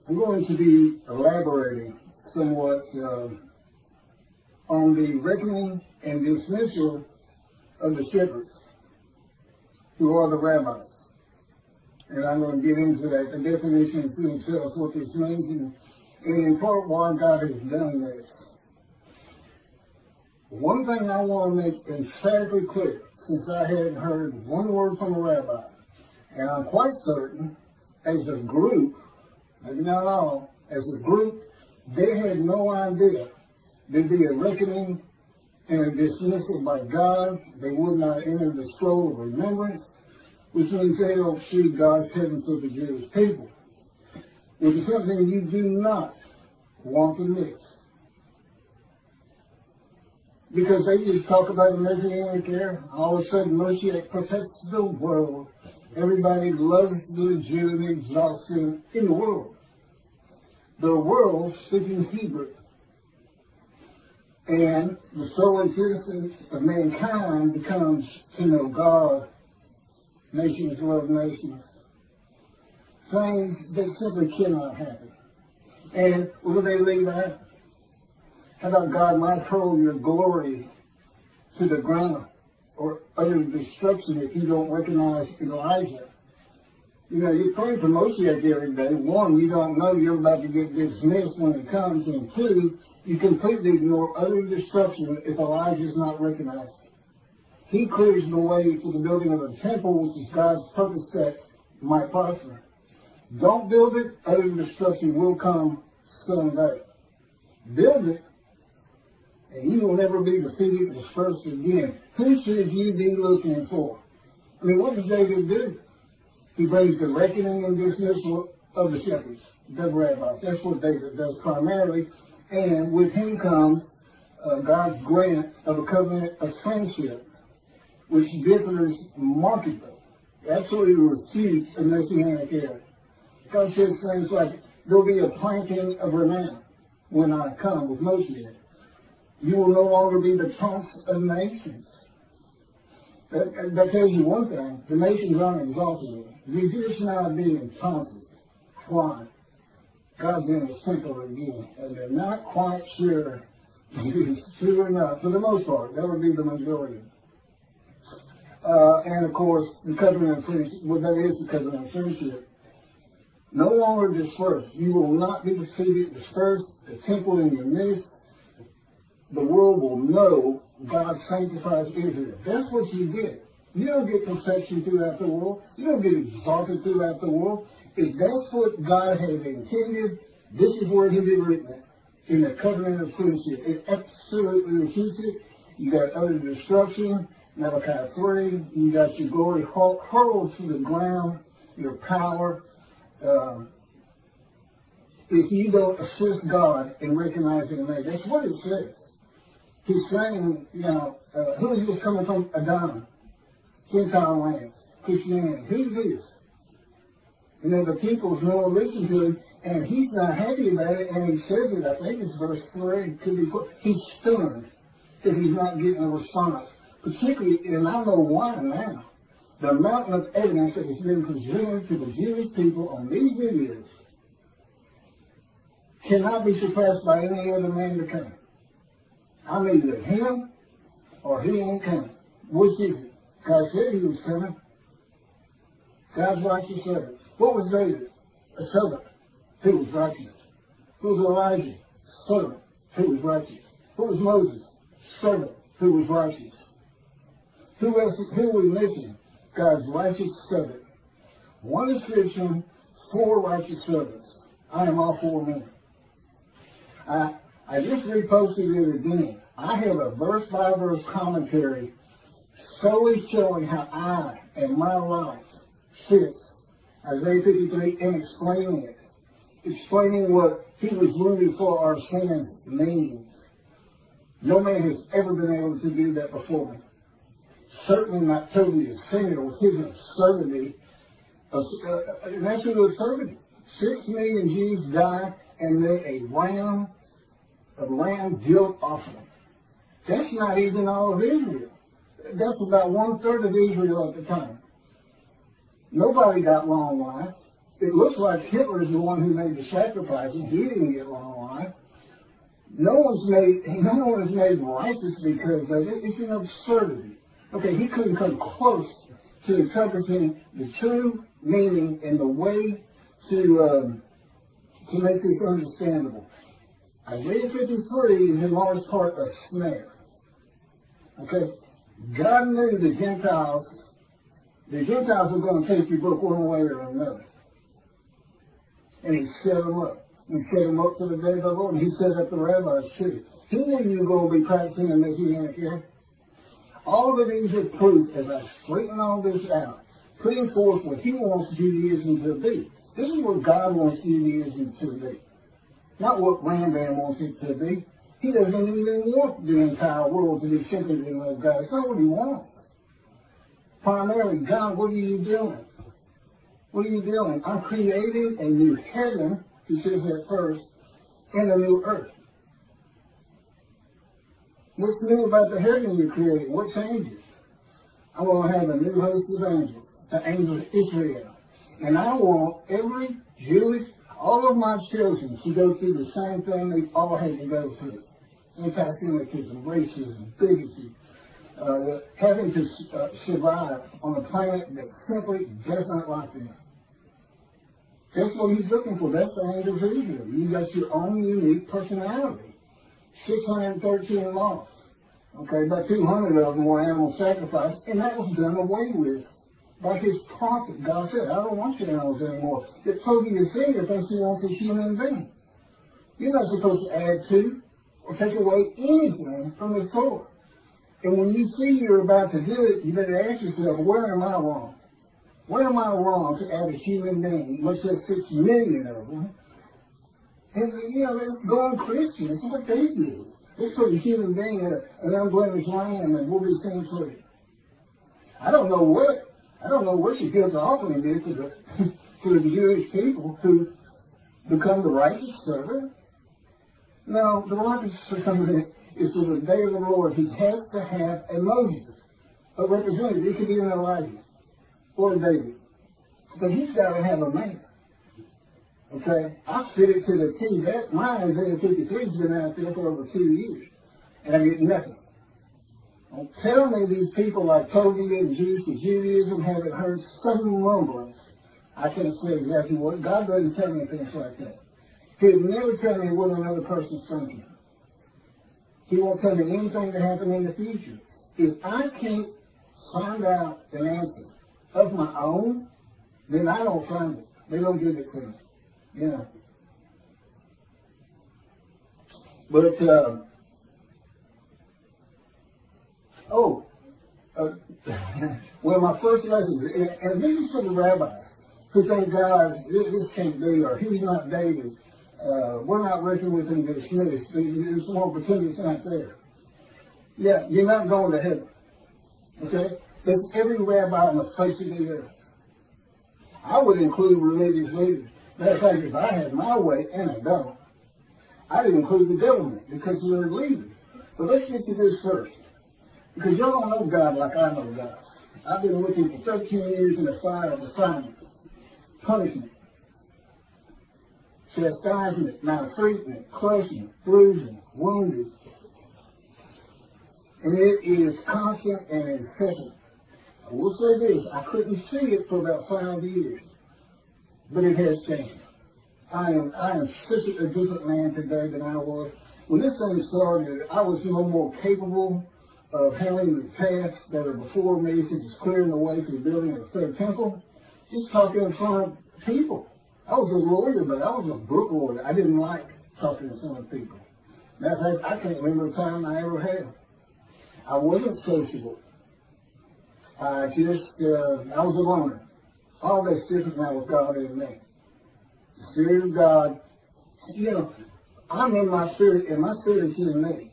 I'm going to be elaborating somewhat on the reckoning and dismissal of the shepherds, who are the rabbis. And I'm going to get into that, the definitions themselves, what this means, and in part why God has done this. One thing I want to make emphatically clear, since I hadn't heard one word from a rabbi, and I'm quite certain, as a group, maybe not all, as a group, they had no idea there'd be a reckoning and a dismissal by God. They would not enter the scroll of remembrance, which means they don't see God's heaven for the Jewish people, which is something you do not want to miss. Because they just talk about the Messianic era. All of a sudden, Moshiach protects the world. Everybody loves the Jew and exalts him in the world. The world speaking Hebrew. And the soul and citizens of mankind becomes to know God. Nations love nations. Things that simply cannot happen. And what do they leave out? How about God might hurl your glory to the ground or utter destruction if you don't recognize Elijah? You know, you're praying for Moshiach every day. One, you don't know you're about to get dismissed when it comes. And two, you completely ignore utter destruction if Elijah is not recognized. He clears the way for the building of the temple, which is God's purpose that might prosper. Don't build it, utter destruction will come someday. Build it, and you will never be defeated, dispersed again. Who should you be looking for? I mean, what does David do? He brings the reckoning and dismissal of the shepherds, the rabbis. That's what David does primarily. And with him comes God's grant of a covenant of friendship, which differs markedly, absolutely refutes a Messianic era. God says things like, there'll be a planting of renown when I come with Moshiach. You will no longer be the taunts of nations. That tells you one thing, the nations aren't exalted. You're just not being taunted. Why? God's in his temple again, and they're not quite sure if it's true or not. For the most part, that would be the majority. And of course, the covenant of friendship, well, that is the covenant of friendship. No longer dispersed. You will not be defeated, dispersed, the temple in your midst. The world will know God sanctifies Israel. That's what you get. You don't get perfection throughout the world. You don't get exalted throughout the world. If that's what God had intended, this is where he did written it. In the covenant of friendship. It absolutely refutes it. You got utter destruction. Malachi 3. You got your glory hurled to the ground. Your power. If you don't assist God in recognizing that, that's what it says. He's saying, you know, who is this coming from? Adament, Gentile lands, Christianity. Who's this? You know, the people's no listen to him, and he's not happy about it, and he says it, I think it's verse 3, could be put, he's stunned that he's not getting a response. Particularly, and I know why now, the mountain of evidence that has been presented to the Jewish people on these videos cannot be surpassed by any other man to come. I'm either him or he ain't coming. Which is it? God said he was coming. God's righteous servant. What was David? A servant who was righteous. Who was Elijah? Servant who was righteous. Who was Moses? Servant who was righteous. Who else? Who we missing? God's righteous servant. One description, 4 righteous servants. I am all 4 men. I just reposted it again. I have a verse-by-verse commentary solely showing how I and my life fits Isaiah 53 and explaining it. Explaining what he was wounded for our sins means. No man has ever been able to do that before me. Certainly not totally a sinner with his absurdity. An absolute absurdity. 6 million Jews died and then a lamb guilt offering. That's not even all of Israel. That's about 1/3 of Israel at the time. Nobody got long life. it looks like Hitler is the one who made the sacrifices. He didn't get long life. No one is made righteous because of it. It's an absurdity. Okay, he couldn't come close to interpreting the true meaning and the way to make this understandable. Isaiah 53 is in large part a snare. Okay, God knew the Gentiles were going to take your book one way or another. And he set them up. He set them up for the day of the Lord. And he set up the rabbis too. He knew you were going to be practicing the Messianic era. All of these are proof, as I straighten all this out, putting forth what he wants Judaism to be. This is what God wants Judaism to be. Not what Rambam wants it to be. He doesn't even want the entire world to be centered in love God. It's not what he wants. Primarily, God, what are you doing? What are you doing? I'm creating a new heaven, he says that first, and a new earth. What's new about the heaven you're creating? What changes? I want to have a new host of angels, the angels of Israel. And I want every Jewish, all of my children to go through the same thing they all had to go through. Anti-Semitism, racism, bigotry, having to survive on a planet that simply does not like them. That's what he's looking for. That's the angels of Israel. You got your own unique personality. 613 laws. Okay, about 200 of them were animal sacrifice, and that was done away with by his prophet. God said, I don't want your animals anymore. That Toby Isaiah thinks he wants a human being. You're not supposed to add to or take away anything from the Torah. And when you see you're about to do it, you better ask yourself, where am I wrong? Where am I wrong to add a human being, much less 6 million of them? And, let's go on Christian. It's what they do. Let's put a human being in an unblemished lamb and we'll be seen free. I don't know what you give the offering did to the Jewish people to become the righteous servant. No, the righteous servant is for the day of the Lord. He has to have a Moses, a representative. It could be an Elijah or a David. But he's got to have a man. Okay? I fit it to the T. My Isaiah 53 has been out there for over 2 years. And I get nothing. Don't tell me these people like Toby and Jews and Judaism haven't heard some rumblings. I can't say exactly what. God doesn't tell me things like that. He'll never tell me what another person's thinking. He won't tell me anything to happen in the future. If I can't find out an answer of my own, then I don't find it. They don't give it to me. But, one of my first lessons, and this is for the rabbis who think God, this can't be, or he's not David. We're not reckoning with him dismissed. There's more pretend it's not there. Yeah, you're not going to heaven. Okay? There's every rabbi on the face of the earth. I would include religious leaders. Matter of fact, if I had my way, and I don't, I'd include the government because they're leaders. But let's get to this first. Because y'all don't know God like I know God. I've been looking for 13 years in the fire of refinement, punishment, chastisement, maltreatment, crushing, bruising, wounding. And it is constant and incessant. I will say this, I couldn't see it for about 5 years, but it has changed. I am such a different man today than I was. When this thing started, I was no more capable of handling the tasks that are before me, such as clearing the way for the building of the third temple, just talking in front of people. I was a lawyer, but I was a book lawyer. I didn't like talking in front of people. Matter of fact, I can't remember a time I ever had. I wasn't sociable. I was a loner. All that's different now with God in me. The Spirit of God, I'm in my spirit, and my spirit is in me.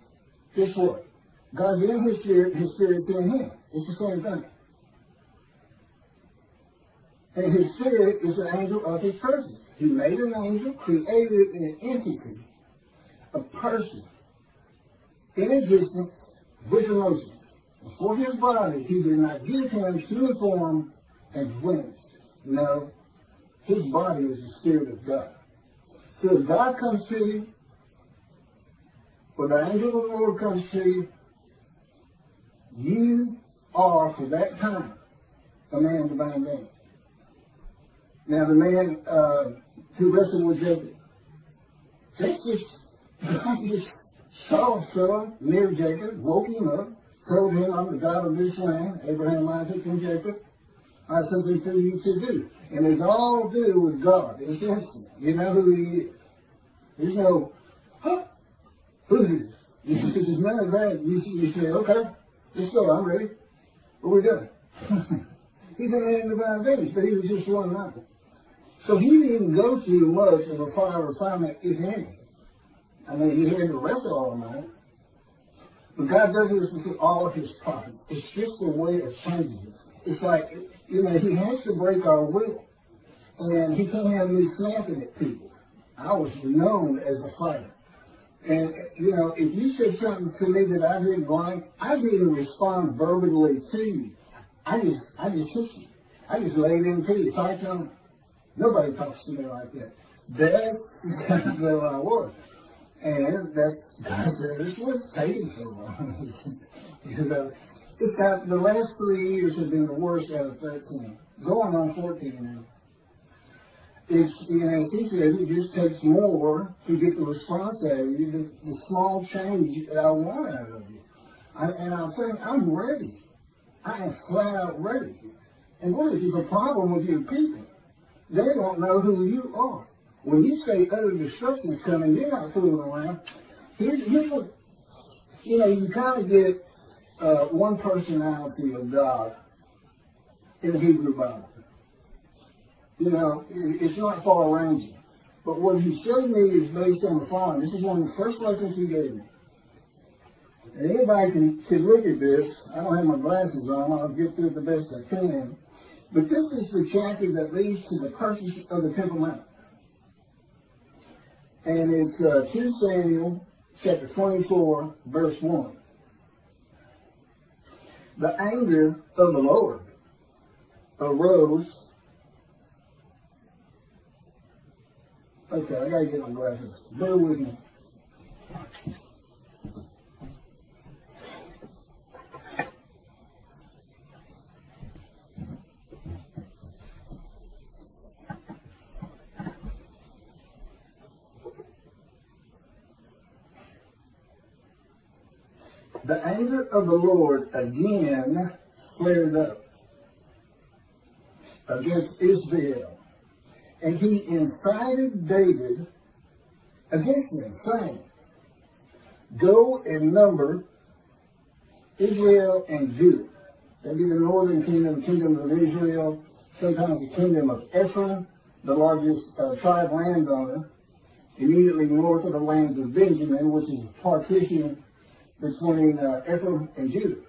Guess what? God's in his spirit's in him. It's the same thing. And his spirit is an angel of his person. He made an angel, created an entity, a person, in existence, with emotions. For his body, he did not give him human form and wings. No. his body is the Spirit of God. So if God comes to you, or the angel of the Lord comes to you, you are, for that time, a man of divine name. Now, the man who wrestled with Jacob, God just saw son near Jacob, woke him up, told him, I'm the God of this land, Abraham, Isaac, and Jacob. I have something for you to do. And it's all to do with God. It's instant. You know who he is. There's no, who is this? There's none of that. You say, okay, let's go, I'm ready. What we doing? He's a man of divine image, but he was just one number. So he didn't even go through much of a fire refinement, if any. I mean, he had to wrestle all night. But God does this with all of his prophets. It's just a way of changing it. It's like, you know, he has to break our will. And he can't have me snapping at people. I was known as a fighter. And, you know, if you said something to me that I didn't like, I didn't respond verbally to you. I just hit you. I just laid into you, fight on. Nobody talks to me like that. That's who I was. And that's, God said, this was taking so long. You know, it's got, the last 3 years have been the worst out of 13. Going on 14 now. It's, you know, as he said, it just takes more to get the response out of you, the small change that I want out of you. And I'm saying, I'm ready. I am flat out ready. And what is the problem with your people? They don't know who you are. When you say utter destruction is coming, you're not fooling around. Here's what, you know, you kind of get one personality of God in the Hebrew Bible. You know, it's not far ranging. But what he showed me is based on the following. This is one of the first lessons he gave me. And anybody can look at this. I don't have my glasses on. I'll get through it the best I can. But this is the chapter that leads to the purchase of the Temple Mount. And it's 2 Samuel chapter 24, verse 1. The anger of the Lord arose. Okay, I gotta get my glasses. Bear with me. The anger of the Lord again flared up against Israel. And he incited David against them, saying, go and number Israel and Judah. That be the northern kingdom, kingdom of Israel, sometimes the kingdom of Ephraim, the largest tribe landowner, immediately north of the lands of Benjamin, which is a partition between Ephraim and Judah.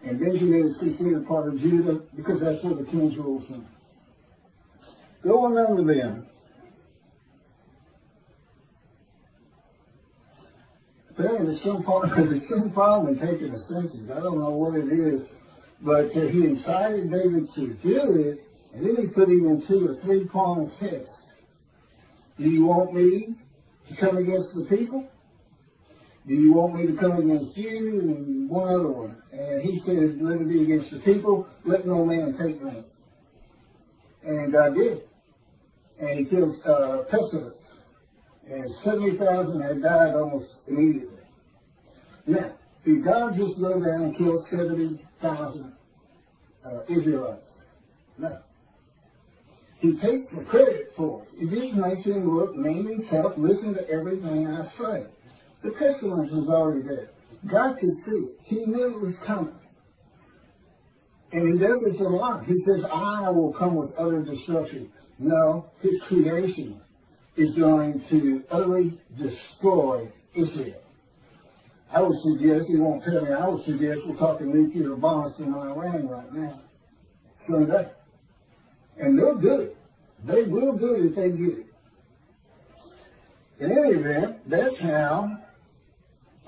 And Benjamin is considered part of Judah because that's where the kings rule from. Go and number them. There's some problem in taking the census. I don't know what it is, but he incited David to do it, and then he put him into a 3-pronged test. Do you want me to come against the people? Do you want me to come against you? And one other one. And he said, let it be against the people, let no man take them. And God did. And he killed pestilence. And 70,000 had died almost immediately. Now, did God just go down and kill 70,000 Israelites? No. He takes the credit for it. He just makes him look, name himself, listen to everything I say. The pestilence was already there. God could see it. He knew it was coming. And he does this a lot. He says, I will come with utter destruction. No, his creation is going to utterly destroy Israel. I would suggest, he won't tell me, I would suggest we're talking nuclear bombs in Iran right now. Someday. And they'll do it. They will do it if they get it. In any event, that's how.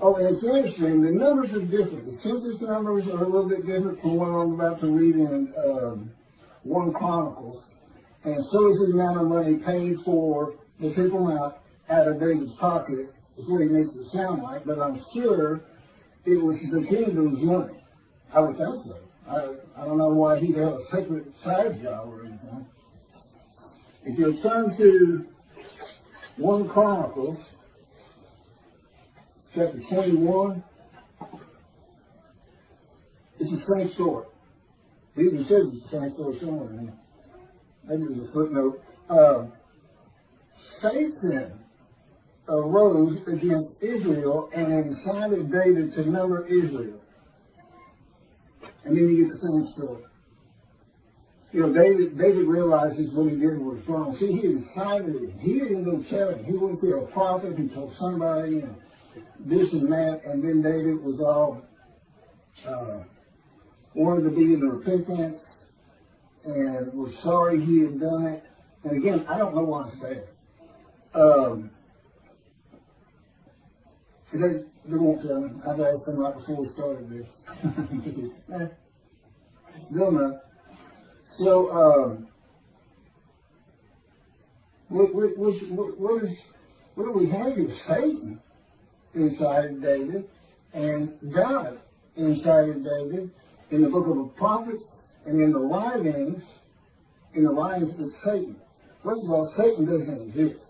Oh, and it's interesting, the numbers are different. The census numbers are a little bit different from what I'm about to read in 1 Chronicles. And so is the amount of money paid for the people out of David's pocket, is what he makes it sound like, but I'm sure it was the kingdom's money. I would think so. I don't know why he had a separate side job or anything. If you'll turn to 1 Chronicles, chapter 21, it's the same story. It even says it's the same story somewhere in here. Maybe there's a footnote. Satan arose against Israel and incited David to number Israel. And then you get the same story. You know, David realizes what he did was wrong. See, he incited him. He didn't go tell him. He went to a prophet who told somebody and this and that, and then David was all wanted to be in repentance and was sorry he had done it. And again, I don't know why I say it. They won't tell me. I've asked them right before we started this. They'll know. So, what do we have here? Satan incited David, and God incited David in the book of the prophets, and in the writings of Satan. First of all, Satan doesn't exist.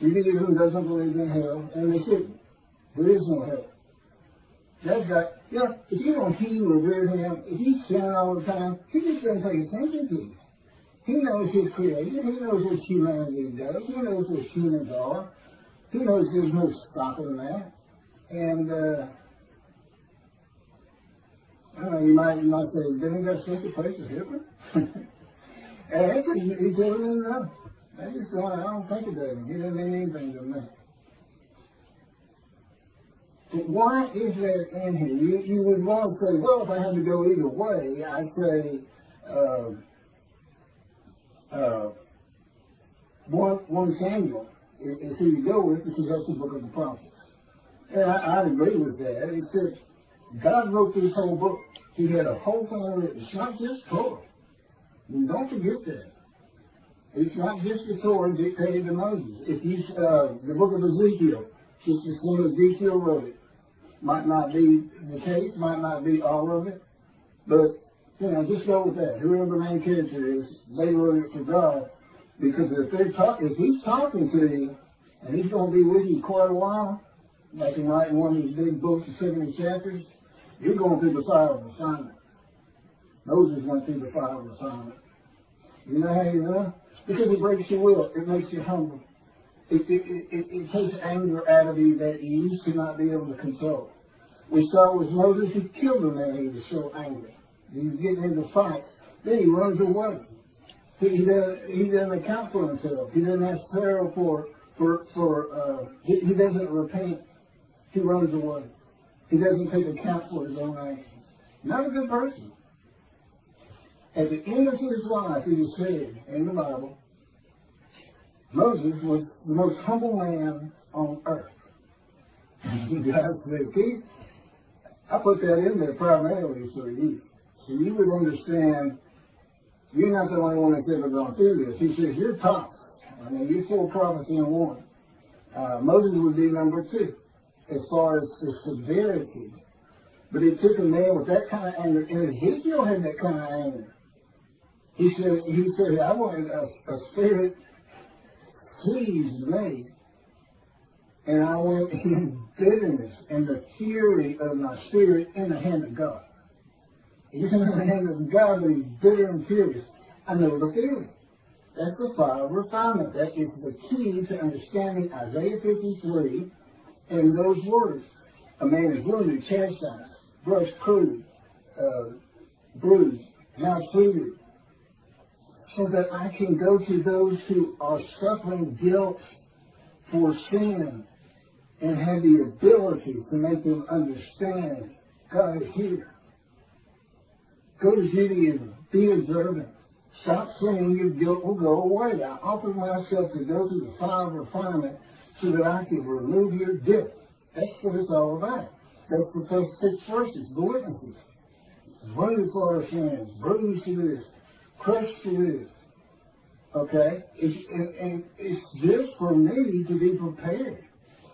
Judaism doesn't believe in hell, and they shouldn't. There is no hell. That guy, if you don't heed or revere him, if he's sinning all the time, he just doesn't pay attention to you. He knows his creator. He knows what humanity does. He knows what humans are. He knows there's no stopping that. And, I don't know, you might say, didn't that such a place as Hitler? And that's what he doesn't know. I don't think about him. He doesn't mean anything to me. But why is that in here? You would want to say, well, if I had to go either way, I'd say 1 Samuel is who you go with, because that's the book of the prophets. And I agree with that. It said God wrote this whole book. He had a whole thing written. It's not just Torah. Don't forget that. It's not just the Torah dictated to Moses. If you, the book of Ezekiel, just as soon as Ezekiel wrote it, might not be the case, might not be all of it, but, just go with that. Whoever the main character is, they wrote it for God, because if he's talking to you, and he's going to be with you quite a while, like in writing one of these big books of 70 chapters, you're going through the fire of assignment. Moses went through the fire of assignment. You know how you know? Because it breaks your will. It makes you humble. It takes anger out of you that you used to not be able to control. We saw with Moses, he killed a man. He was so angry. He was getting into fights. Then he runs away. He doesn't account for himself. He doesn't ask Pharaoh he doesn't repent. He runs away. He doesn't take account for his own actions. Not a good person. At the end of his life, it is said in the Bible, Moses was the most humble man on earth. God said, Keith, I put that in there primarily for you. So you would understand, you're not the only one that's ever gone through this. He says, you're tops. You're 4 prophets in one. Moses would be number 2 as far as the severity. But it took a man with that kind of anger, and Ezekiel had that kind of anger. He said, I wanted a spirit seized me, and I went in bitterness and the fury of my spirit in the hand of God. He's in the hand of God, but he's bitter and furious. I know the feeling. That's the fire of refinement. That is the key to understanding Isaiah 53 and those words. A man is wounded, chastised, brushed, crude, bruised, now treated, so that I can go to those who are suffering guilt for sin and have the ability to make them understand God is here. Go to Judaism. Be observant. Stop sinning. Your guilt will go away. I offer myself to go through the fire of refinement so that I can remove your guilt. That's what it's all about. That's the first 6 verses, the witnesses. Wounded for our sins, bruised for this, crushed for this. Okay? And it's just for me to be prepared.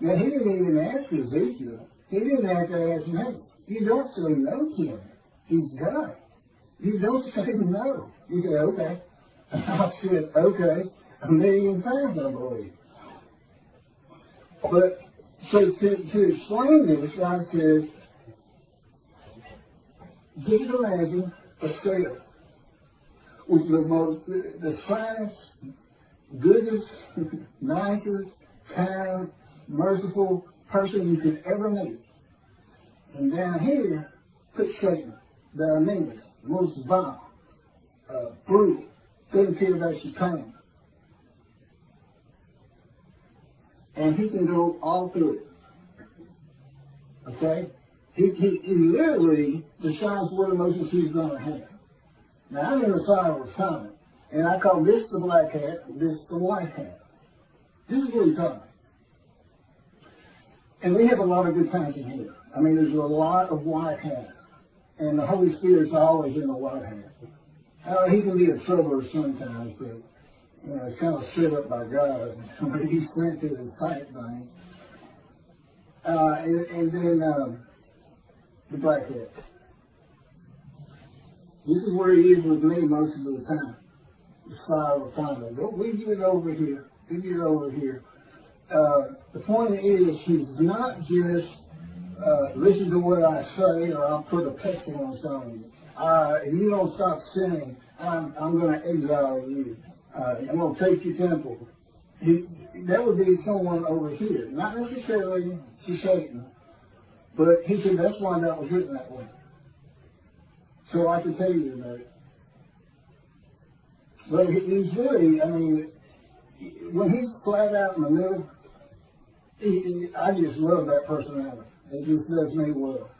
Now, he didn't even ask Ezekiel. He didn't have to ask me. You don't say no to him. He's God. You don't say no. You say, okay. I said, okay, 1,000,000 times, I believe. But, so to explain this, God said, just imagine a scale with the finest, goodest, nicest, kind, merciful person you could ever meet. And down here, put Satan, the meanest, most vile, brutal, doesn't care about your pain. And he can go all through it. Okay? He literally decides what emotions he's going to have. Now, I'm in the fire of refinement, and I call this the black hat, this the white hat. This is what he's talking about. And we have a lot of good times in here. I mean, there's a lot of white hat, and the Holy Spirit's always in the white hat. He can be a troubler sometimes, but it's kind of set up by God. He's sent to the sight thing. And then the black hat. This is where he is with me most of the time. The fire of refinement. We get over here. We get over here. The point is, he's not just listen to what I say, or I'll put a pestilence on you. If you don't stop sinning, I'm going to exile you. I'm going to take your temple. That would be someone over here, not necessarily to Satan, but he said that's why that was written that way. So I can tell you about it. But he's really, I mean, when he's flat out in the middle, I just love that personality. It just does me well.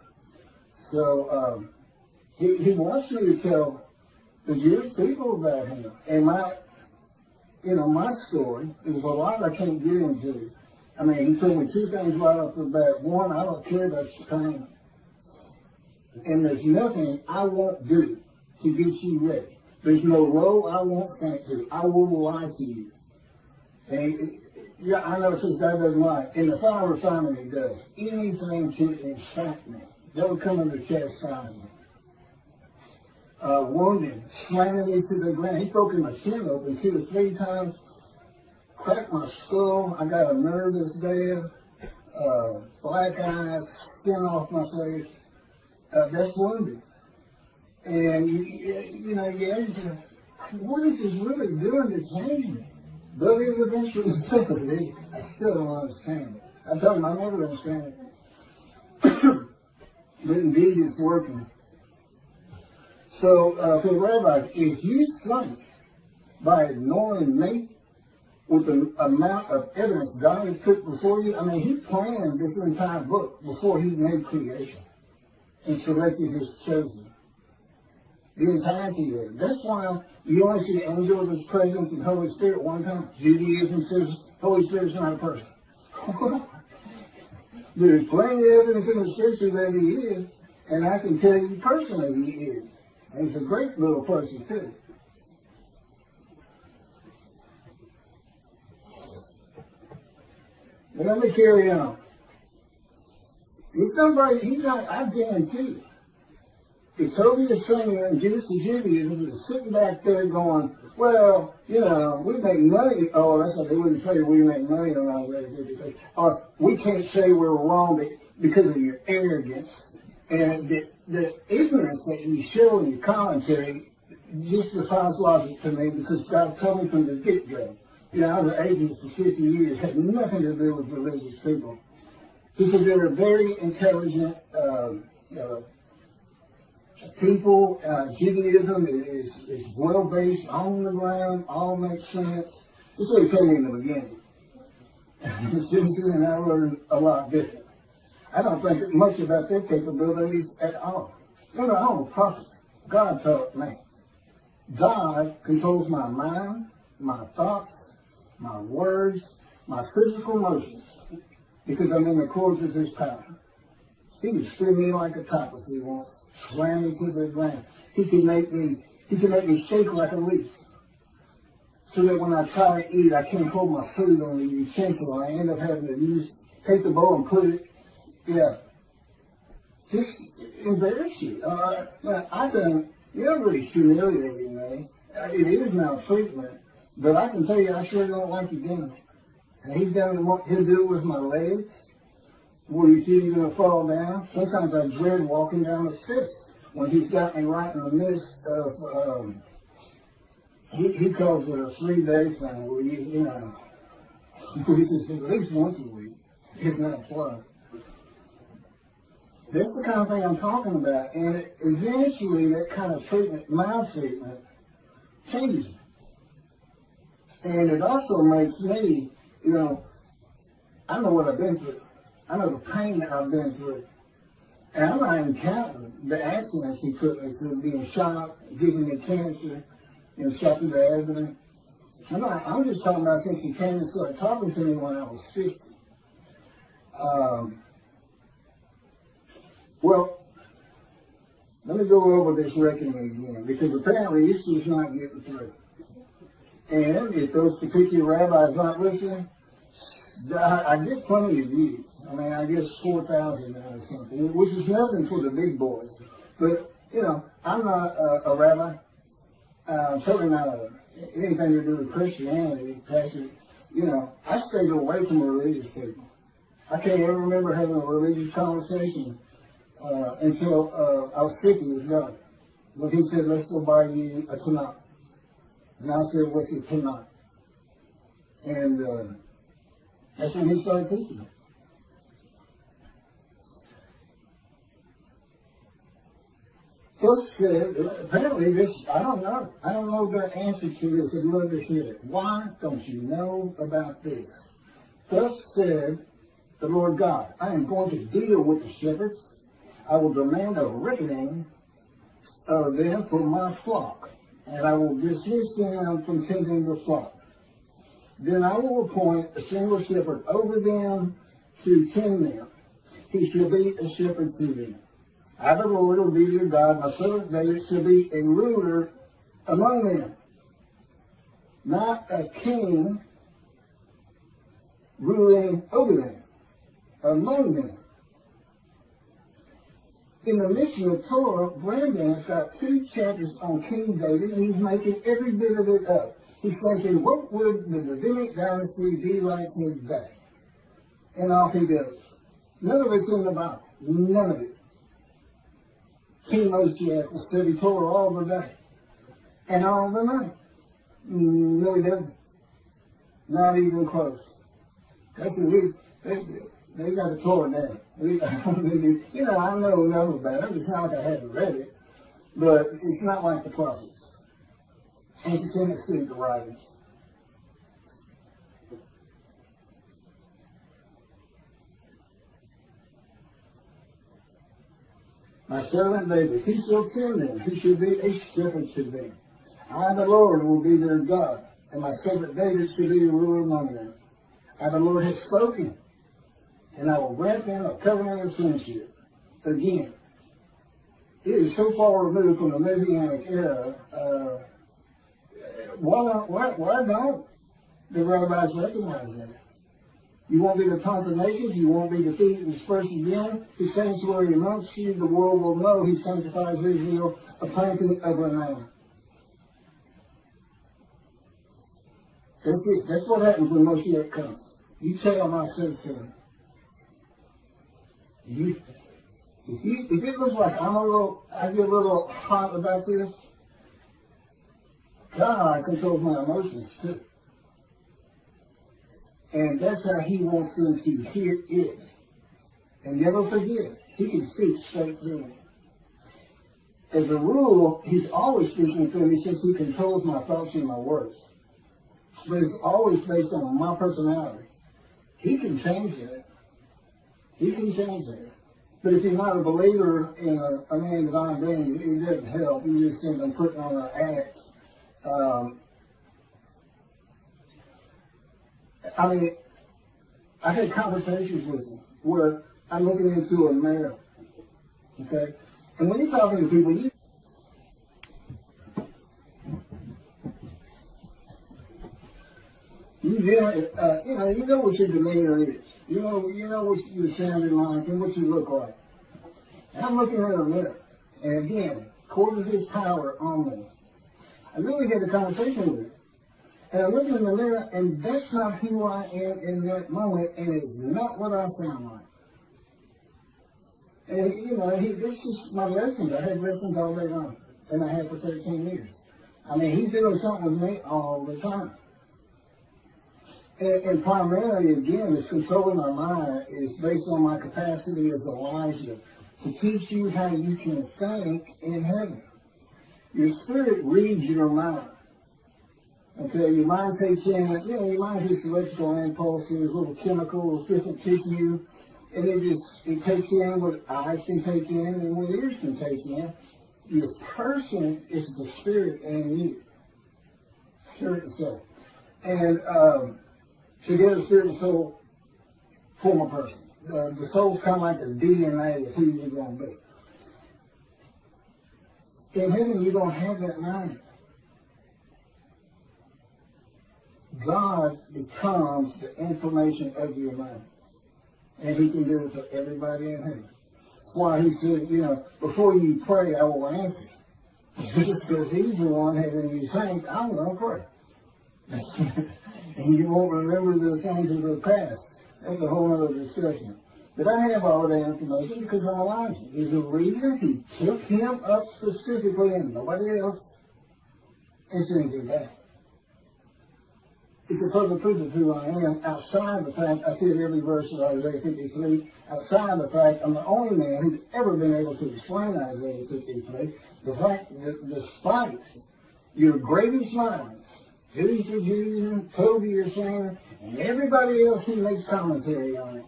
So he wants me to tell the Jewish people about him. And my story is a lot I can't get into. I mean, he told me two things right off the bat. One, I don't care about your pain. And there's nothing I won't do to get you ready. There's no role I won't think to. I will lie to you. And yeah, I know it says God doesn't lie. In the fire refinement, he does. Anything to incite me. That would come under chastisement. Wounded, slamming me to the ground. He broke my chin open 2 or 3 times. Cracked my skull. I got a nervous bad. Black eyes, skin off my face. That's wounded. And, you ask yourself, what is this really doing to change me? But it eventually affected me. I still don't understand it. I told him I never understand it. But indeed it's working. So, for the rabbi, if you think by ignoring me with the amount of evidence God has put before you, I mean, he planned this entire book before he made creation and selected his chosen. The entirety of it. That's why you only see the angel of his presence and Holy Spirit one time. Judaism says Holy Spirit's not a person. There's plenty of evidence in the scripture that he is, and I can tell you personally he is. And he's a great little person too. But let me carry on. He's not, I guarantee you. The Toby singer and Jewish Judaism is sitting back there going, well, we make money. Oh, that's what they wouldn't say we make money around that. Or we can't say we're wrong because of your arrogance. And the ignorance that you show in your commentary just defies logic to me because God told me from the get-go. I was an atheist for 50 years, had nothing to do with religious people. Because they're very intelligent people. Judaism is well-based, on the ground, all makes sense. This is what he told me in the beginning. Since then, I learned a lot different. I don't think much about their capabilities at all. I'm a prophet. God taught me. God controls my mind, my thoughts, my words, my physical motions, because I'm in the course of his power. He can spin me like a top if he wants, slam me to the ground. He can make me shake like a leaf. so that when I try to eat, I can't hold my food on the utensil. I end up having to take the bowl and put it, just embarrass you. I think you're really humiliating me. It is maltreatment, but I can tell you, I sure don't like it again. And he'll do it with my legs, where you think you're going to fall down. Sometimes I dread walking down the steps when he's got me right in the midst of, he calls it a 3-day thing, where he says at least once a week, if not twice. That's the kind of thing I'm talking about. And eventually that kind of treatment, maltreatment, changes. And it also makes me, I know what I've been through. I know the pain that I've been through. And I'm not even counting the accidents he put me through, being shot, giving me cancer, shot through the adament. I'm just talking about since he came and started talking to me when I was 50. Well, let me go over this reckoning again, because apparently this is not getting through. And if those particular rabbis aren't listening, I get plenty of views. I guess 4,000 or something, which is nothing for the big boys. But, I'm not a rabbi. Certainly not anything to do with Christianity, pastor. I stayed away from religious people. I can't ever remember having a religious conversation until I was 50 with God. But he said, let's go buy you a Tanakh. And I said, what's a Tanakh? And that's when he started teaching me. First said, apparently this, I don't know the answer to this. I'd love to hear it. Why don't you know about this? Thus said the Lord God, I am going to deal with the shepherds. I will demand a reckoning of them for my flock, and I will dismiss them from tending the flock. Then I will appoint a single shepherd over them to tend them. He shall be a shepherd to them. I, the Lord, will be their God. My servant David shall be a ruler among them, not a king ruling over them, among them. In the Mishnah Torah, Brandon's got 2 chapters on King David, and he's making every bit of it up. He's thinking, what would the Davidic dynasty be like today? And off he goes. None of it's in the Bible. None of it. King Moshiach will study Torah all the day. And all the night. No, he doesn't. Not even close. That's what they got the Torah down. I know enough about it. It's not like I haven't read it. But it's not like the prophets. Antecedent the writings. My servant David, he shall tend them. He shall be a shepherd to them. I, the Lord, will be their God, and my servant David shall be a ruler among them. I, the Lord, have spoken, and I will grant them a covenant of friendship. Again, it is so far removed from the Messianic era. Why don't the rabbis recognize that? You won't be the consummation, you won't be defeated and dispersed again. His sanctuary amongst you, the world will know he sanctifies Israel, a planting of renown. That's it. That's what happens when Moshiach comes. You tell my citizen. If it looks like I get a little hot about this, God controls my emotions too. And that's how he wants them to hear it. And never forget, he can speak straight through me. As a rule, he's always speaking through me since he controls my thoughts and my words. But it's always based on my personality. He can change that. He can change that. But if you're not a believer in a man divine being, it doesn't help. You just simply putting on an act. I had conversations with him where I'm looking into a mirror, okay? And when you're talking to people, You know what your demeanor is. You know what you're sounding like and what you look like. And I'm looking at a mirror, and again, according to His power on me, I really had a conversation with Him. And I look in the mirror, and that's not who I am in that moment, and it's not what I sound like. And, this is my lessons. I had lessons all day long, and I had for 13 years. I mean, He's doing something with me all the time. And primarily, again, it's controlling our mind. It's based on my capacity as Elijah to teach you how you can think in heaven. Your spirit reads your mind. Okay, your mind takes in, your mind gets electrical impulses, little chemicals, different tissue, and it takes in what eyes can take in and what ears can take in. Your person is the spirit in you. Spirit and soul. And together, spirit and soul form a person. The soul's kind of like the DNA of who you're going to be. In heaven, you don't have that mind. God becomes the information of your mind. And He can do it for everybody in heaven. That's why He said, before you pray, I will answer. Just because He's the one having you think, I'm going to pray. And you won't remember the things of the past. That's a whole other discussion. But I have all that information because I'm Elijah. He's a reader. He took him up specifically and nobody else and sent him back. It's a perfect proof of who I am outside the fact I fit every verse of Isaiah 53. Outside the fact I'm the only man who's ever been able to explain Isaiah 53. The fact that despite your greatest minds, Judy's your Judaism, Toby your Sanger, and everybody else who makes commentary on it,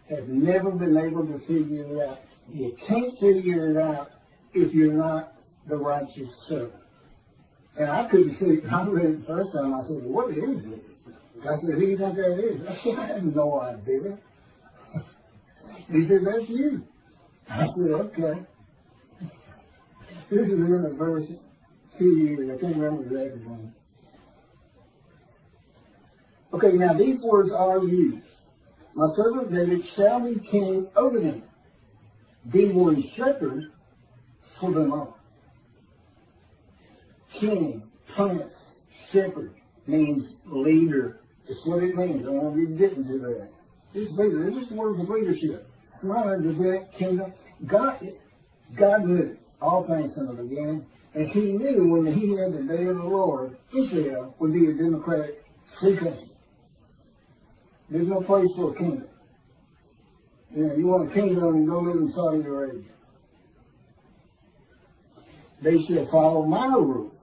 have never been able to figure it out. You can't figure it out if you're not the righteous servant. And I couldn't see, I read it the first time, I said, what is it? I said, who do you think that is? I said, I have no idea. He said, that's you. I said, okay. This is in a verse 2 years, I can't remember exactly when. Okay, now these words are used. My servant David shall be king over them. Be one shepherd for them all. King, prince, shepherd means leader. That's what it means. I want to get into that. This leader, this is words of leadership. It's not a direct kingdom. God knew all things from the beginning, and He knew when He had the day of the Lord, Israel would be a democratic free country. There's no place for a kingdom. You want a kingdom and go live in Saudi Arabia. They shall follow my rules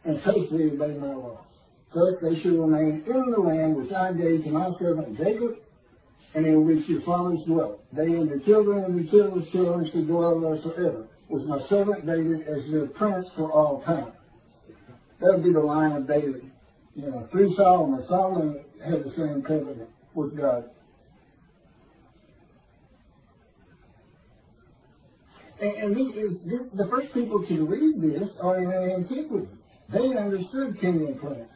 and faithfully obey my laws. Thus they shall remain in the land which I gave to my servant Jacob, and in which your fathers dwelt. They and their children and their children's children shall dwell there forever, with my servant David as their prince for all time. That would be the line of David. Through Solomon. Solomon had the same covenant with God. And the first people to read this are in antiquity. They understood king and prince.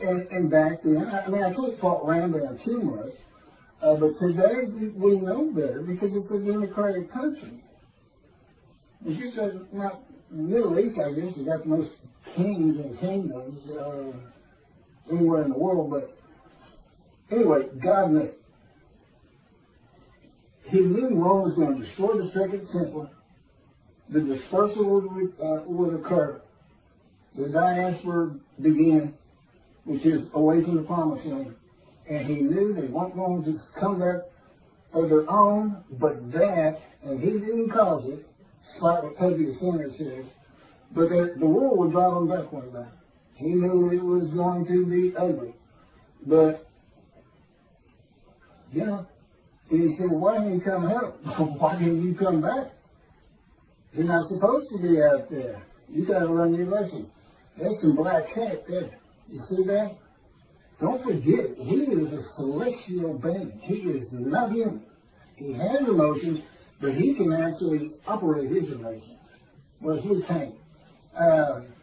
And back then, I can't fault Rambam too much, but today we know better because it's a democratic country. It's just not Middle East, I guess, you got the most kings and kingdoms anywhere in the world, but anyway, God knew. He knew Rome was going to destroy the second temple. The dispersal would occur. The diaspora began, which is away from the promised land. And He knew they weren't going to come back of their own, but that, and He didn't cause it, despite what Toby the Sinner said, but that the world would drive them back one day. He knew it was going to be ugly. But, and He said, why didn't you come help? Why didn't you come back? You're not supposed to be out there. You got to learn your lesson. That's some black cat there. You see that? Don't forget, He is a celestial being. He is not human. He has emotions, but He can actually operate His emotions. Whereas we can't.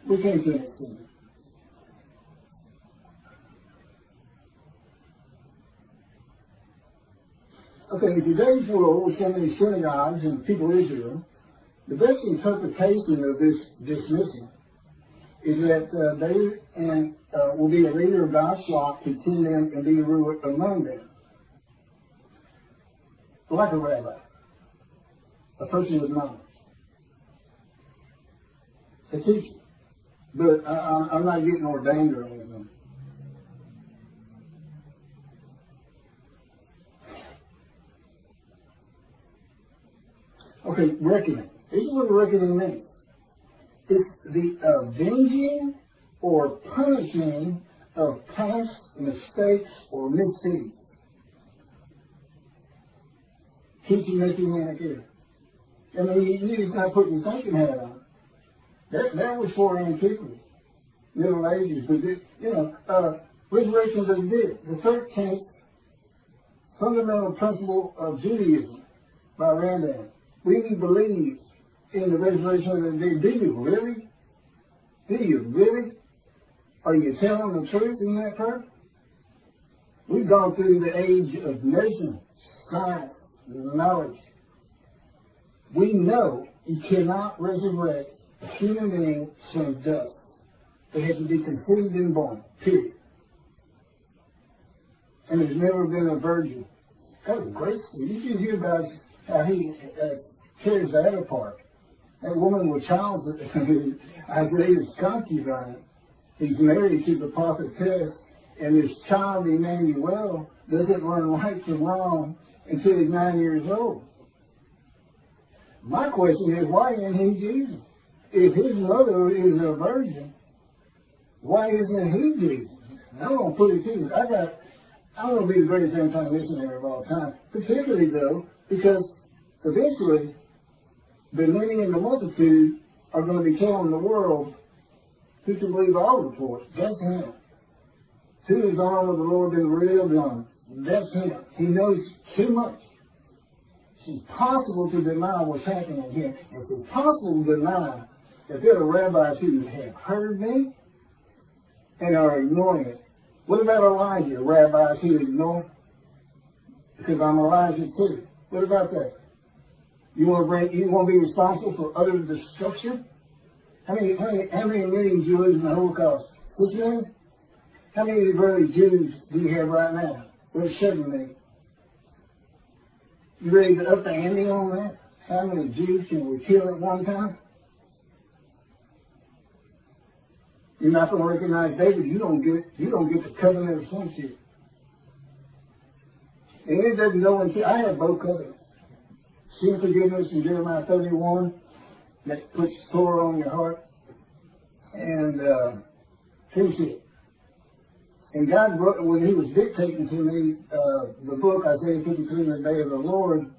We can't commit sin. Okay, in today's world, with so many synagogues and people in Israel, the best interpretation of this dismissal is that they will be a leader of God's flock to tend them and be a ruler among them. Like a rabbi, a person with knowledge, a teacher. But I'm not getting ordained or anything. Okay, reckoning. This is what reckoning means. It's the avenging or punishing of past mistakes or misdeeds. Teaching Messianic era. I mean, you just not putting your thinking hat on. That was for antiquity, Middle Ages. But this, resurrections of the dead, the 13th fundamental principle of Judaism by Rambam. We believe in the resurrection of the dead. Do you really? Do you really? Are you telling the truth in that prayer? We've gone through the age of medicine, science, knowledge. We know you cannot resurrect a human being from dust. They have to be conceived and born, period. And there's never been a virgin. That was great. You should hear about how he tears that apart. That woman with child, Isaiah's concubine, he's married to the prophetess, and this child, Emmanuel, doesn't learn right from wrong until he's 9 years old. My question is, why isn't he Jesus? If his mother is a virgin, why isn't he Jesus? I'm going to put it to you. I'm going to be the greatest end-time missionary of all time, particularly, though, because eventually the many and the multitude are going to be telling the world who can believe all reports. That's him. To his arm of the Lord been revealed on. That's him. He knows too much. It's impossible to deny what's happening here. It's impossible to deny that there are rabbis who have heard me and are ignoring it. What about Elijah? Rabbis who ignore? Because I'm Elijah too. What about that? You want to be responsible for utter destruction? How many million Jews in the Holocaust? 6 million? How many Israeli Jews do you have right now? Well, 7 million. You ready to up the ante on that? How many Jews can we kill at one time? You're not going to recognize David. You don't get the covenant of sonship. And it doesn't go until I have both covenants. Sin forgiveness in Jeremiah 31 that puts sore on your heart, and friendship. And God, when he was dictating to me the book, Isaiah 53, the day of the Lord,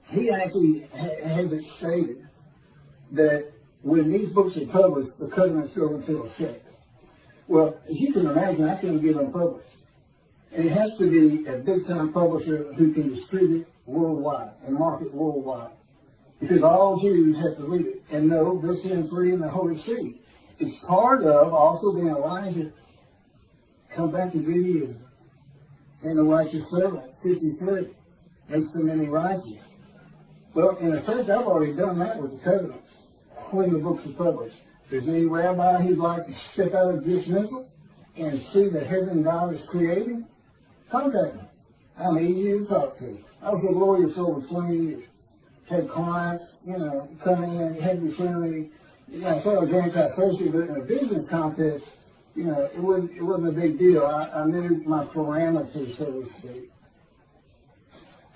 he actually has it stated that when these books are published, the covenants go into effect. Well, as you can imagine, I can't get them published. And it has to be a big-time publisher who can distribute worldwide and market worldwide. Because all Jews have to read it and know they're sin free in the Holy See. It's part of also being Elijah. Come back to Judaism. And the righteous servant, 53, makes the many righteous. Well, in effect, I've already done that with the covenants when the books are published. If there's any rabbi who'd like to step out of dismissal and see the heaven God is creating, contact me. I'm easy to talk to. I was a lawyer for over 20 years. Had clients, come in, had to be friendly. I thought I was anti-social, but in a business context, it wasn't a big deal. I knew my parameters, so to speak.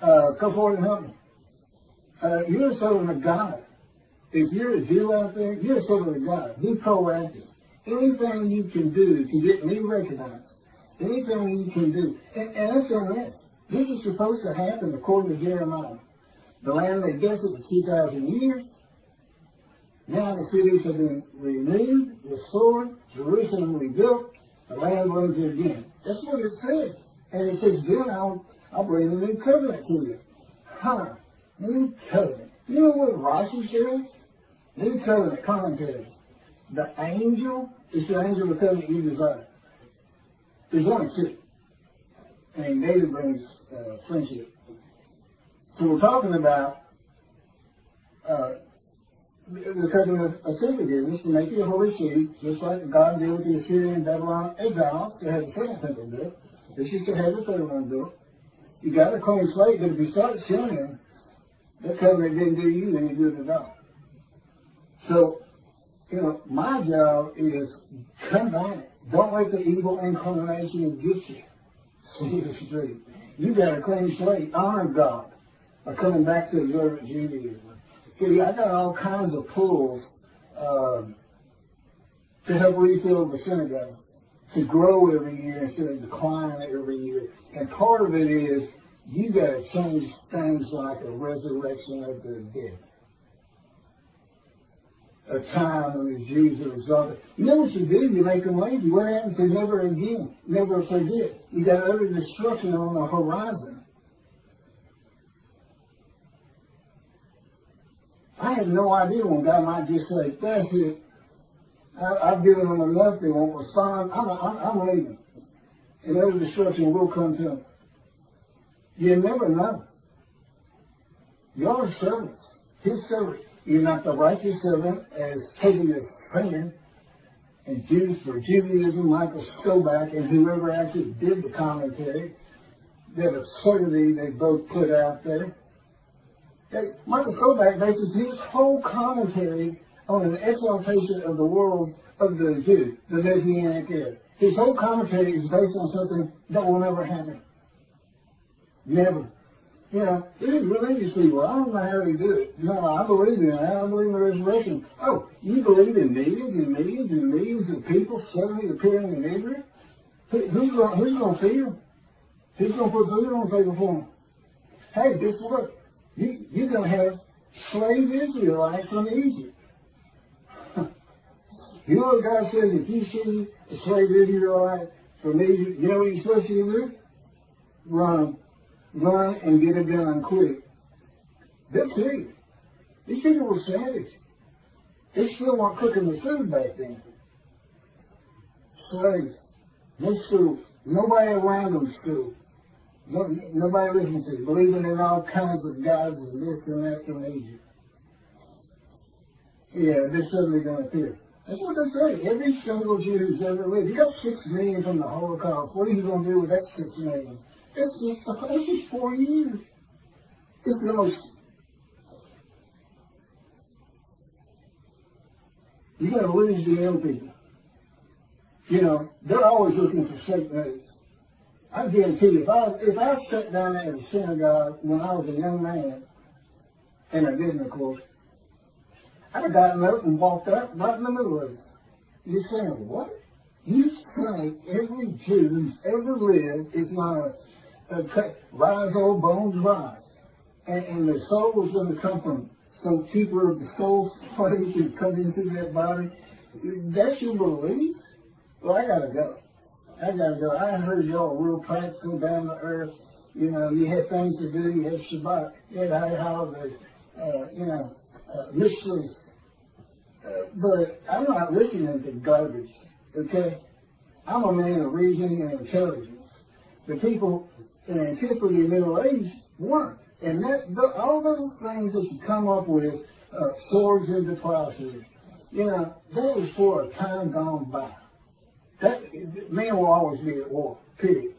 Come forward and help me. You're a servant of God. If you're a Jew out there, you're a servant of God. Be proactive. Anything you can do to get me recognized, anything you can do. And that's on this. This is supposed to happen according to Jeremiah. The land that gets it for 2,000 years. Now the cities have been renewed, restored, Jerusalem rebuilt, the land runs again. That's what it says. And it says, then I'll bring a new covenant to you. New covenant. You know what Rashi says? New covenant commentary. The angel is the angel of the covenant you desire. There's only two. and daily brings friendship. So we're talking about the covenant of forgiveness to make it a holy city, just like God did with the Assyrian and Babylon exiles. They had the second temple built. This is to have the third one built. You got a clean slate, but if you start sinning, that covenant didn't do you any good at all. So, my job is come back. Don't let the evil inclination get you. See the street. You got a clean slate. Honor God by coming back to observant Judaism. See, I got all kinds of pulls to help refill the synagogue, to grow every year instead of decline every year. And part of it is you got to change things like a resurrection of the dead. A time when the Jews are exalted. You know what you do? You make them lazy. What happens to never again? Never forget. You got utter destruction on the horizon. I had no idea when God might just say, that's it. I've given them enough. They won't respond. I'm leaving. And utter destruction will come to them. You never know. You're servants. His servants. You're not the righteous servant as taking his sin. And Jews for Judaism, Michael Stoback, and whoever actually did the commentary, that absurdity they both put out there. Michael Stoback bases his whole commentary on an exaltation of the world of the Jew, the Messianic era. His whole commentary is based on something that will never happen. Never. These religious people, I don't know how they do it. No, I believe in it. I believe in the resurrection. Oh, you believe in millions and millions and millions of people suddenly appearing in Israel? Who's going to feed them? Who's going to put food on the table for them? Hey, guess what? You're going to have slave Israelites from Egypt. You know what God says? If you see a slave Israelite from Egypt, you know what you're supposed to do? Run. Run and get it done quick. They'll kill you. These people were savage. They still weren't cooking the food back then. Slaves. No school. Nobody around them school. Nobody listening to them. Believing in all kinds of gods and this and that from Egypt. Yeah, they're suddenly going to appear. That's what they say. Every single Jew who's ever lived. You got 6 million from the Holocaust. What are you going to do with that 6 million? It's just 4 years. It's the most. You got to lose the young people. They're always looking for fake news. I guarantee you, if I sat down at a synagogue when I was a young man, and I didn't, of course, I'd have gotten up and walked out right in the middle of it. You're saying, what? You say every Jew who's ever lived is not rise, old bones, rise. And the soul is going to come from some keeper of the soul's place and come into that body. That's your belief? Well, I got to go. I heard y'all real practical down to earth. You had things to do. You had Shabbat. You had holidays. Mysteries. But I'm not listening to garbage, okay? I'm a man of reason and intelligence. The people in antiquity and Middle Age weren't. And all those things that you come up with, swords into plowshares, that was for a time gone by. Man will always be at war, period.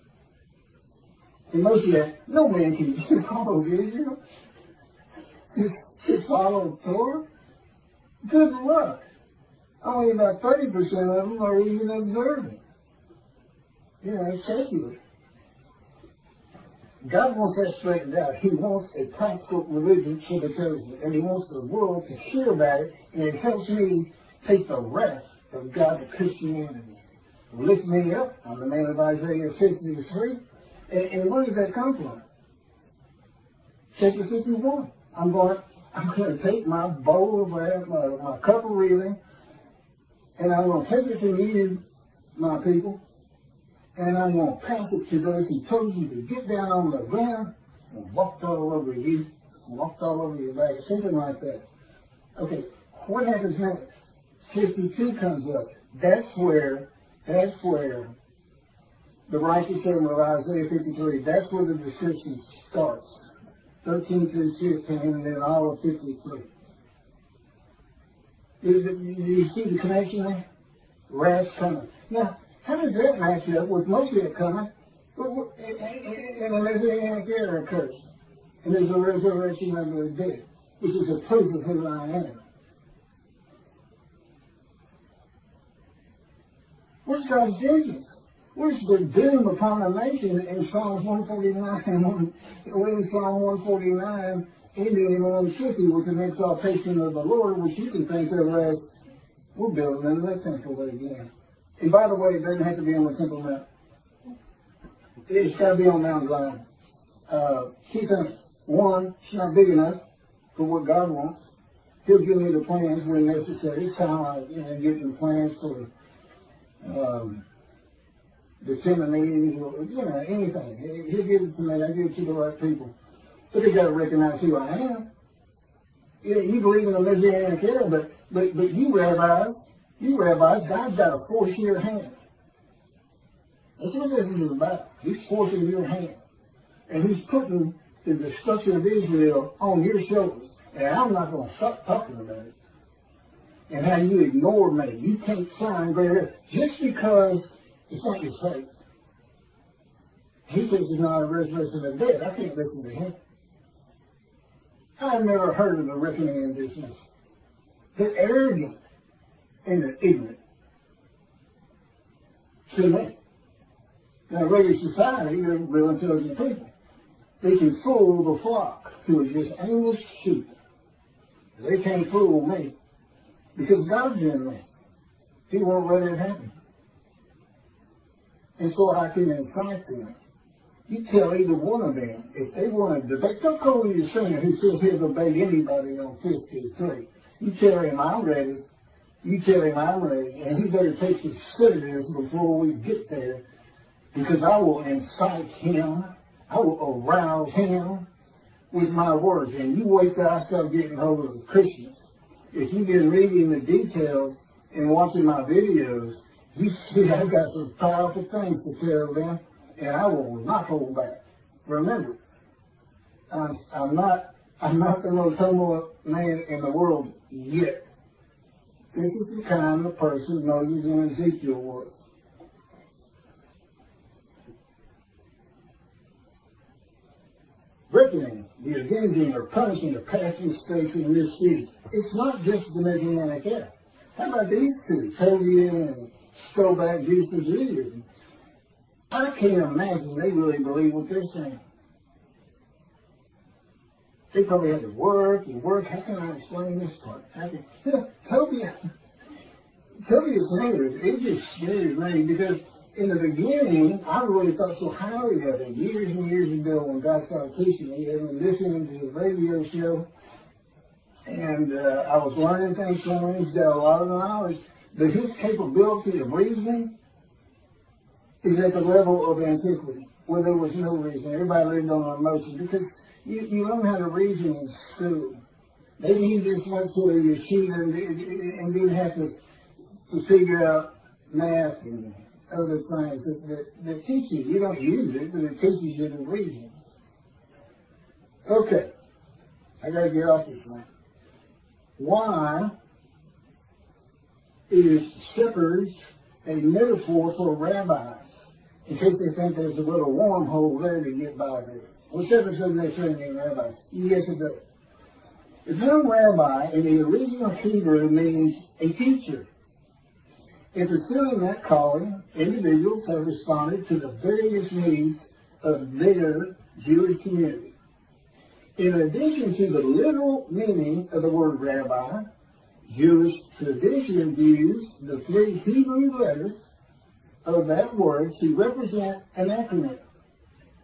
And most of that, no man can follow Israel. Just follow Torah. Good luck. Only about 30% of them are even observant. It's secular. God wants that straightened out. He wants a practical religion for the chosen. And he wants the world to hear about it. And it helps me take the wrath of God to Christianity. Lift me up. I'm the man of Isaiah 53. And where does that come from? Chapter 51. I'm going to take my bowl of wrath, my cup of reeling, and I'm going to take it from you, my people, and I'm going to pass it to those who told you to get down on the ground and walked all over you, walked all over your back, something like that. Okay, what happens next? 52 comes up. That's where the righteous servant of Isaiah 53. That's where the description starts. 13 through 15, and then all of 53. Do you see the connection there? Wrath coming. Now, how does that match up with Moshiach coming? And a Messianic era occurs. And there's a resurrection of the dead, which is a proof of who I am. What's God's vengeance? Where's the doom upon a nation in Psalms 149, in Psalm 149, ending in 150, with an exaltation of the Lord, which you can think of as, we're building another temple again. And by the way, it doesn't have to be on the Temple Mount. It's got to be on Mount Zion. Two things. One, it's not big enough for what God wants. He'll give me the plans when necessary. It's kind of like, getting plans for the chimneys or, anything. He'll give it to me. I give it to the right people. But they got to recognize who I am. You believe in the Messianic era, but you rabbis, God's got a force your hand. That's what this is about. He's forcing your hand. And he's putting the destruction of Israel on your shoulders. And I'm not going to stop talking about it. And how you ignore me. You can't find greater just because it's not your faith. He says it's not a resurrection of the dead. I can't listen to him. I've never heard of the reckoning in this nation. They're arrogant and they're ignorant. To me. Now, regular society, they're real intelligent people. They can fool the flock who are just aimless sheep. They can't fool me because God's in me. He won't let it happen. And so I can incite them. You tell either one of them, if they want to debate, don't call your singer who says he'll debate anybody on 53. You tell him I'm ready. You tell him I'm ready. And he better take his sedatives before we get there. Because I will incite him. I will arouse him with my words. And you wait till I start getting hold of the Christians. If you've been reading the details and watching my videos, you see I've got some powerful things to tell them. And I will not hold back. Remember, I'm not the most humble man in the world yet. This is the kind of person Moses and Ezekiel were. Reckoning, the avenging or punishing of past mistakes in this city. It's not just the Messianic era. How about these two, Toby and Stowback Jews for Judaism? I can't imagine they really believe what they're saying. They probably had to work and work. How can I explain this part? Tobia's language, it just scares me because in the beginning, I really thought so highly of it. Years and years ago when God started teaching me, I was listening to the radio show, and I was learning things from him. He's got a lot of knowledge, but his capability of reasoning is at the level of antiquity, where there was no reason. Everybody lived on emotion because you learn how to reason in school. Maybe you just went to a yeshiva and didn't have to figure out math and other things that teach you. You don't use it, but it teaches you to reason. Okay, I got to get off this thing. Why is shepherds a metaphor for rabbis? In case they think there's a little wormhole there to get by there. Well, shepherds doesn't necessarily mean rabbis. Yes, it does. The term rabbi in the original Hebrew means a teacher. In pursuing that calling, individuals have responded to the various needs of their Jewish community. In addition to the literal meaning of the word rabbi, Jewish tradition views the three Hebrew letters of that word to represent an acronym.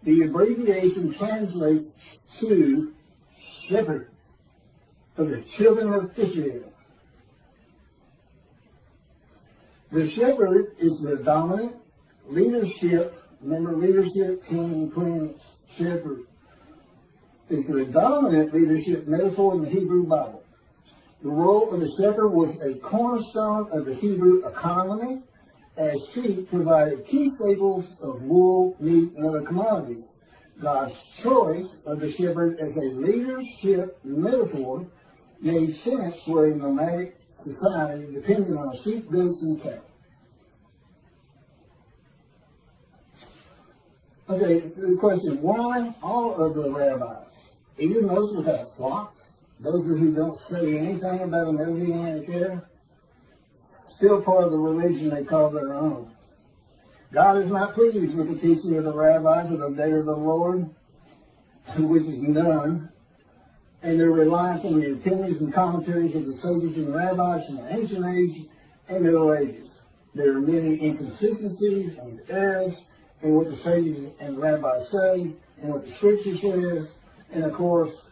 The abbreviation translates to shepherd of the children of Israel. The shepherd is the dominant leadership. Remember, leadership, king, prince, shepherd. Is the dominant leadership metaphor in the Hebrew Bible. The role of the shepherd was a cornerstone of the Hebrew economy, as sheep provided key staples of wool, meat, and other commodities. God's choice of the shepherd as a leadership metaphor made sense for a nomadic society depending on sheep, goats, and cattle. Okay, the question, why all of the rabbis, even those without flocks, those who don't say anything about a messianic era, still part of the religion they call their own? God is not pleased with the teaching of the rabbis of the day of the Lord, which is none, and their reliance on the opinions and commentaries of the sages and rabbis from the ancient age and Middle Ages. There are many inconsistencies and errors in what the sages and rabbis say and what the scripture says, and of course,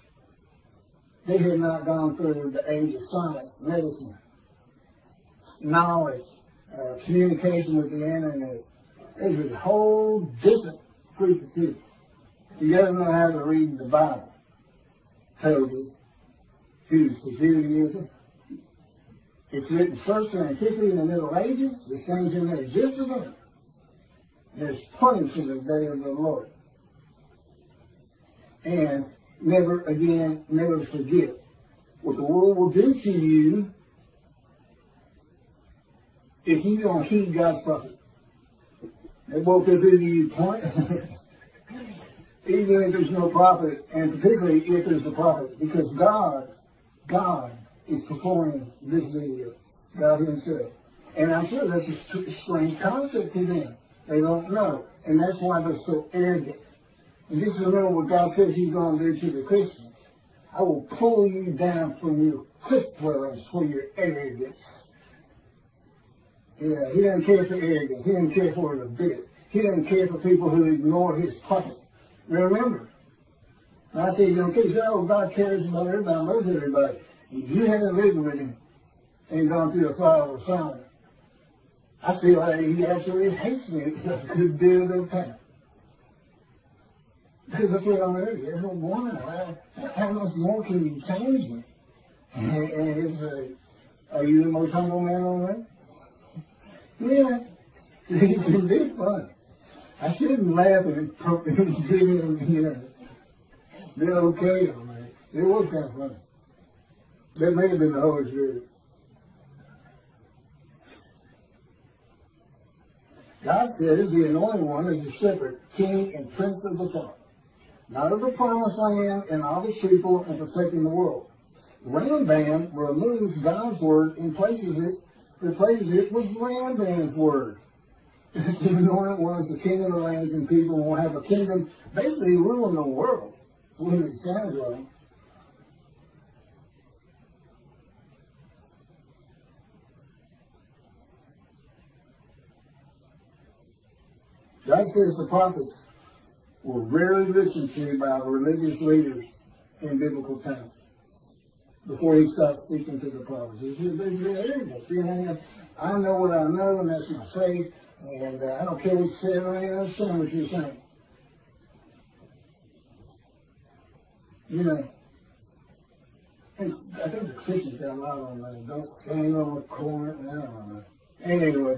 they had not gone through the age of science, medicine, knowledge, communication with the internet. There's a whole different group of people. You got to know how to read the Bible. Toby, Jews for Judaism. It's written first in antiquity in the Middle Ages. The saints in there just for them. There's plenty for the day of the Lord. And never again, never forget what the world will do to you if you don't heed God's prophet. It won't do to you point. Even if there's no prophet, and particularly if there's a prophet, because God is performing this video, God himself. And I'm sure that's a strange concept to them. They don't know. And that's why they're so arrogant. And just remember what God says he's going to do to the Christians. I will pull you down from your cliff dwellings for your arrogance. Yeah, he doesn't care for arrogance. He doesn't care for it a bit. He doesn't care for people who ignore his prophet. Remember, I say you don't care. Oh, God cares about everybody, loves everybody. If you haven't lived with him and gone through a fire of fire, I feel like he absolutely hates me a good deal of the time. Because I feel I'm ready. There's no wonder. How much more can you change me? And it's like, are you the most humble man on earth? Yeah, it can be fun. I shouldn't laugh and give him, you know, they're okay on that. It was kind of funny. That may have been the Holy Spirit. God says the anointed one is the shepherd, king, and prince of the flock, not of the promised land and all the people and perfecting the world. Rambam removes God's word and replaces it with Rambam's word. The anointed one is the king of the lands and people will have a kingdom basically ruling the world. That's what it sounds like. God says the prophets were rarely listened to by religious leaders in biblical times before he stopped speaking to the prophets. He said, they're arrogant. You know, I know what I know, and that's my faith, and I don't care what you say, or I understand what you're saying. You know, I think the Christians got a lot on that. Don't stand on the corner. I don't know. Anyway,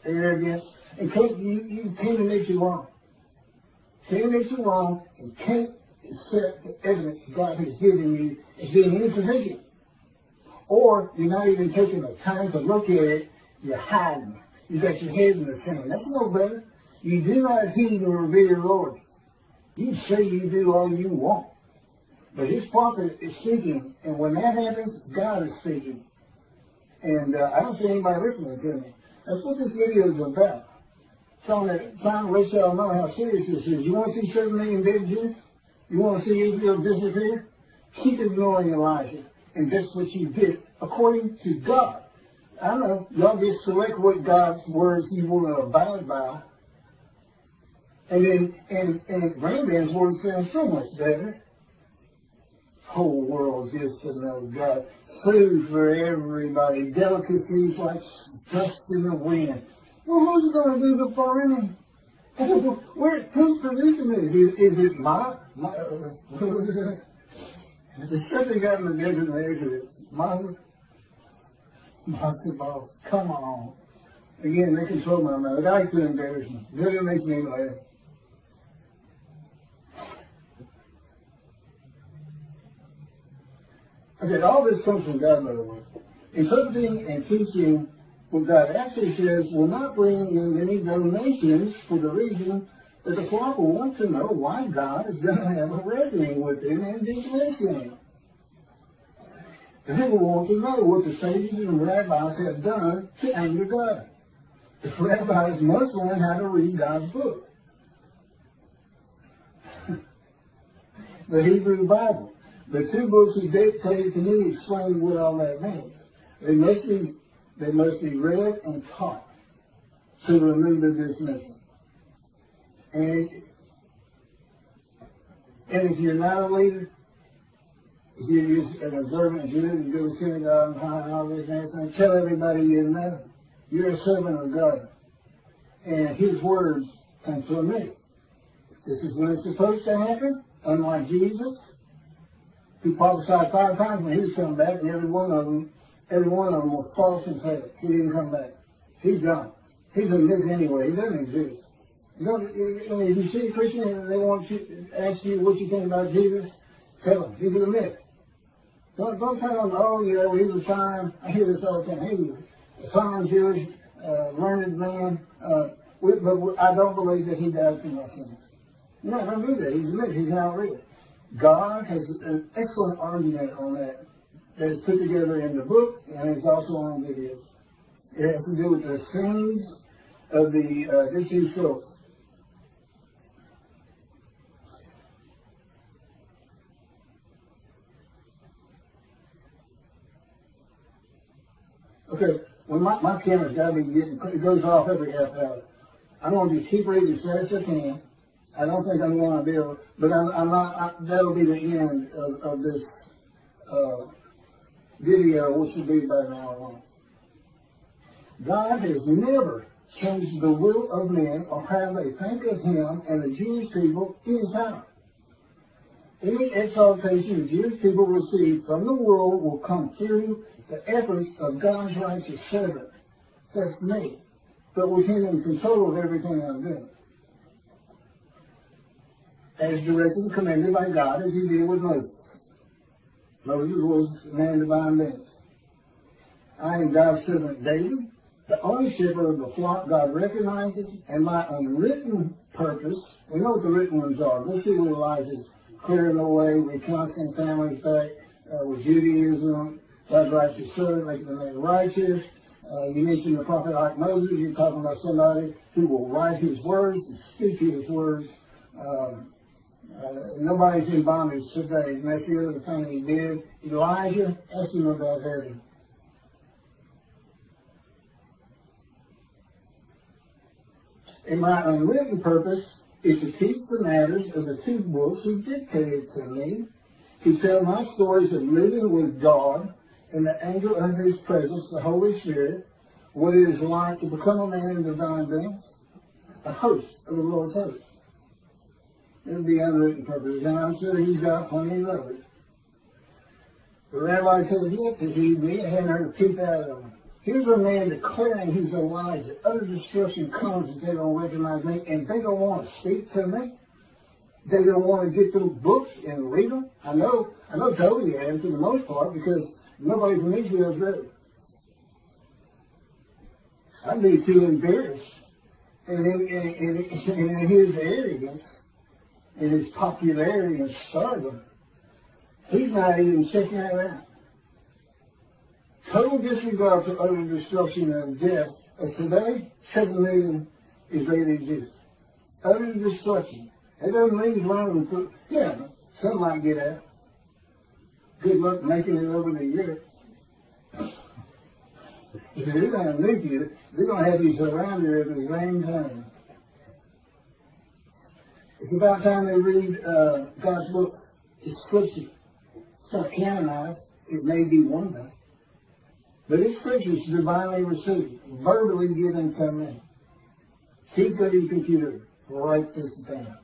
arrogance. And you can't admit you're wrong. Can't admit you're wrong, and can't accept the evidence God has given you as being insufficient. Or you're not even taking the time to look at it, you're hiding. You got your head in the sand. That's no better. You do not heed or revere the Lord. You say you do all you want. But his prophet is speaking, and when that happens, God is speaking. And I don't see anybody listening to me. That's what this video is about. Trying to let y'all know how serious this is. You want to see 7 million dead Jews? You want to see Israel disappear? Keep ignoring Elijah. And that's what you did, according to God. I don't know. Y'all just select what God's words you want to abide by. And then, and Rambam's word sounds so much better. Whole world just to know God. Food for everybody. Delicacies like dust in the wind. Well, who's going to do the farming? Who's producing this? Is it my there's something out in the desert and Exodus. My boss. Come on. Again, they control my mouth. I couldn't embarrass me. Really makes me laugh. Okay, all this comes from God, by the way. Interpreting and teaching what God actually says will not bring in any donations for the reason that the flock will want to know why God is going to have a reckoning with them and dismiss them. The people want to know what the sages and rabbis have done to anger God. The rabbis must learn how to read God's book. The Hebrew Bible. The two books he dictated to me explain what all that means. They must be read and taught to remove the dismissal. And if you're not a leader, if you're just an observant Jew, you go to synagogue and all this and everything, tell everybody you know. You're a servant of God. And his words come from me. This is when it's supposed to happen, unlike Jesus. He prophesied 5 times when he was coming back, and every one of them was false and fake. He didn't come back. He's gone. He's a myth anyway. He doesn't exist. If you see a Christian and they want to ask you what you think about Jesus, tell them he's a myth. Don't tell them, oh, he was fine. I hear this all the time. He was a fine Jewish, learned man, but I don't believe that he died for my sins. No, don't do that. He's a myth. He's not real. God has an excellent argument on that is put together in the book, and it's also on videos. It has to do with the sins of the deceased folks. Okay, well, my camera's got to be it goes off every half hour. I'm going to just keep reading as fast as I can. I don't think I'm going to be able, but I'm not, that'll be the end of this video, which will be about an hour long. God has never changed the will of men or how they think of him and the Jewish people any time. Any exaltation the Jewish people receive from the world will come through the efforts of God's righteous servant. That's me. But with him in control of everything I'm doing. As directed and commanded by God as he did with Moses. Moses was a man of divine bench. I am God's servant David, the only shepherd of the flock God recognizes, and my unwritten purpose. We know what the written ones are. Let's see what Elijah's clearing away, recounting families back with Judaism, God's righteous servant, making the man righteous. You mentioned the prophet like Moses. You're talking about somebody who will write his words and speak his words. Nobody's in bondage today, and that's the other thing he did. Elijah, asked him about heaven. And my unwritten purpose is to teach the matters of the two books he dictated to me, to tell my stories of living with God in the anger of his presence, the Holy Spirit, what it is like to become a man in divine beings, a host of the Lord's host. It would be unwritten purpose, and I'm sure he's got plenty of others. The rabbi told him to heed me, I hadn't heard a peep out of him. Here's a man declaring he's Elijah. Utter destruction comes if they don't recognize me, and they don't want to speak to me. They don't want to get through books and read them. I know Toby has for the most part, because nobody from Israel does. I'd be too embarrassed. And in his arrogance, in his popularity and stardom, he's not even checking that out. Total disregard for utter destruction and death. As today, 7 million Israeli Jews. Utter destruction. It doesn't mean he's running through. Yeah, some might get out. Good luck making it over to Europe. If they're going to nuke you, they're going to have you surrounded at the same time. It's about time they read God's book. It's scripture. It's not canonized. It may be one day. But it's scriptures divinely received, verbally given to me. Keep good your computer. Write this down.